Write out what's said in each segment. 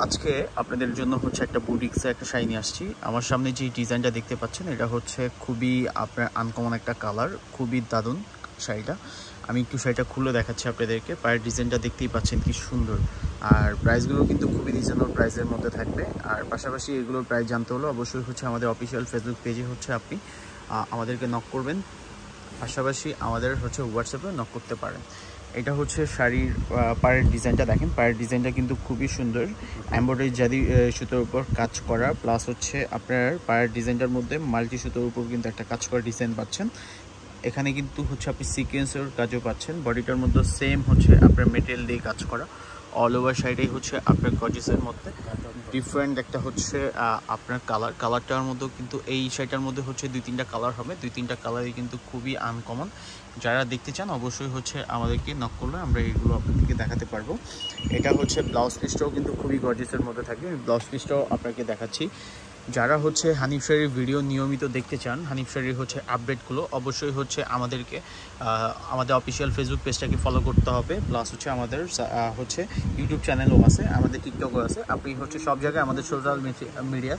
আজকে আপনাদের জন্য হচ্ছে একটা বুটিক্সে একটা শাড়ি নিয়ে আসছি। আমার সামনে যে ডিজাইনটা দেখতে পাচ্ছেন এটা হচ্ছে খুবই আপনার আনকমন একটা কালার, খুবই দারুণ শাড়িটা। আমি একটু শাড়িটা খুলে দেখাচ্ছি আপনাদেরকে। পায়ের ডিজাইনটা দেখতেই পাচ্ছেন কি সুন্দর, আর প্রাইসগুলো কিন্তু খুবই রিজনেবল প্রাইসের মধ্যে থাকবে। আর পাশাপাশি এগুলোর প্রাইস জানতে হলে অবশ্যই হচ্ছে আমাদের অফিসিয়াল ফেসবুক পেজে হচ্ছে আপনি আমাদেরকে নক করবেন, পাশাপাশি আমাদের হচ্ছে হোয়াটসঅ্যাপে নক করতে পারেন। এটা হচ্ছে শাড়ির পায়ের ডিজাইনটা দেখেন, পায়ের ডিজাইনটা কিন্তু খুবই সুন্দর, এমব্রয়ডারি জারি সুতোর উপর কাজ করা, প্লাস হচ্ছে আপনার পায়ের ডিজাইনটার মধ্যে মাল্টি সুতোর উপর কিন্তু একটা কাজ করা ডিজাইন পাচ্ছেন। এখানে কিন্তু হচ্ছে আপনি সিকোয়েন্সের কাজও পাচ্ছেন। বডিটার মধ্যে সেম হচ্ছে আপনার মেটেরিয়াল দিয়ে কাজ করা। অল ওভার সাইডেই হচ্ছে আপনার গর্জিসের মধ্যে ডিফারেন্ট একটা হচ্ছে আপনার কালারটার মধ্যেও কিন্তু এই শাড়িটার মধ্যে হচ্ছে 2-3টা কালার হবে। 2-3টা কালারই কিন্তু খুবই আনকমন। যারা দেখতে চান অবশ্যই হচ্ছে আমাদেরকে নক করলে আমরা এইগুলো আপনাদেরকে দেখাতে পারবো। এটা হচ্ছে ব্লাউজ পিসটাও কিন্তু খুবই গর্জিসের মধ্যে থাকবে। ব্লাউজ পিসটাও আপনাকে দেখাচ্ছি। যারা হচ্ছে হানিফ শাড়ির ভিডিও নিয়মিত দেখতে চান, হানিফ শাড়ির হচ্ছে আপডেটগুলো, অবশ্যই হচ্ছে আমাদেরকে আমাদের অফিসিয়াল ফেসবুক পেজটাকে ফলো করতে হবে। প্লাস হচ্ছে আমাদের হচ্ছে ইউটিউব চ্যানেলও আছে, আমাদের টিকটকও আছে। আপনি হচ্ছে সব জায়গায় আমাদের সোশ্যাল মিডিয়া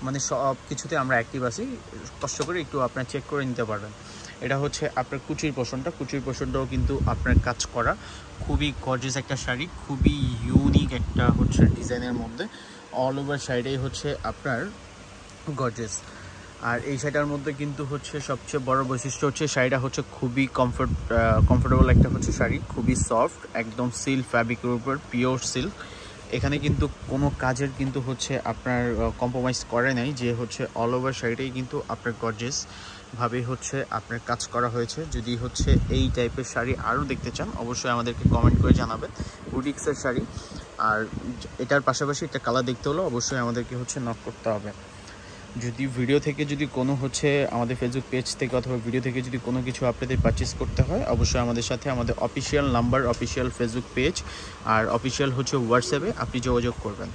মানে সব কিছুতে আমরা অ্যাক্টিভ আছি। কষ্ট করে একটু আপনার চেক করে নিতে পারবেন। এটা হচ্ছে আপনার কুচির পোর্শনটাও কিন্তু আপনার কাজ করা, খুবই গর্জিয়াস একটা শাড়ি, খুবই ইউনিক একটা হচ্ছে ডিজাইনের মধ্যে। অল ওভার সাইডেই হচ্ছে আপনার গর্জিয়াস। আর এই শাড়িটার মধ্যে কিন্তু হচ্ছে সবচেয়ে বড় বৈশিষ্ট্য হচ্ছে শাড়িটা হচ্ছে খুবই কমফোর্টেবল একটা হচ্ছে শাড়ি, খুবই সফট, একদম সিল্ক ফ্যাব্রিকের উপর, পিওর সিল্ক। এখানে কিন্তু কোনো কাজের কিন্তু হচ্ছে আপনার কম্প্রোমাইজ করে নাই, যে হচ্ছে অল ওভার শাড়িটাই কিন্তু আপনার গর্জিয়াস ভাবে হচ্ছে আপনার কাজ করা হয়েছে। যদি হচ্ছে এই টাইপের শাড়ি আরও দেখতে চান অবশ্যই আমাদেরকে কমেন্ট করে জানাবেন। বুটিক্সের শাড়ি, আর এটার পাশাপাশি একটা কালার দেখতে হলো অবশ্যই আমাদেরকে হচ্ছে নক করতে হবে। যদি ভিডিও থেকে যদি কোনো হচ্ছে আমাদের ফেসবুক পেজ থেকে অথবা ভিডিও থেকে যদি কোনো কিছু আপনাদের পারচেস করতে হয় অবশ্যই আমাদের সাথে আমাদের official number, official facebook page আর অফিসিয়াল হচ্ছে হোয়াটসঅ্যাপে আপনি যোগাযোগ করবেন।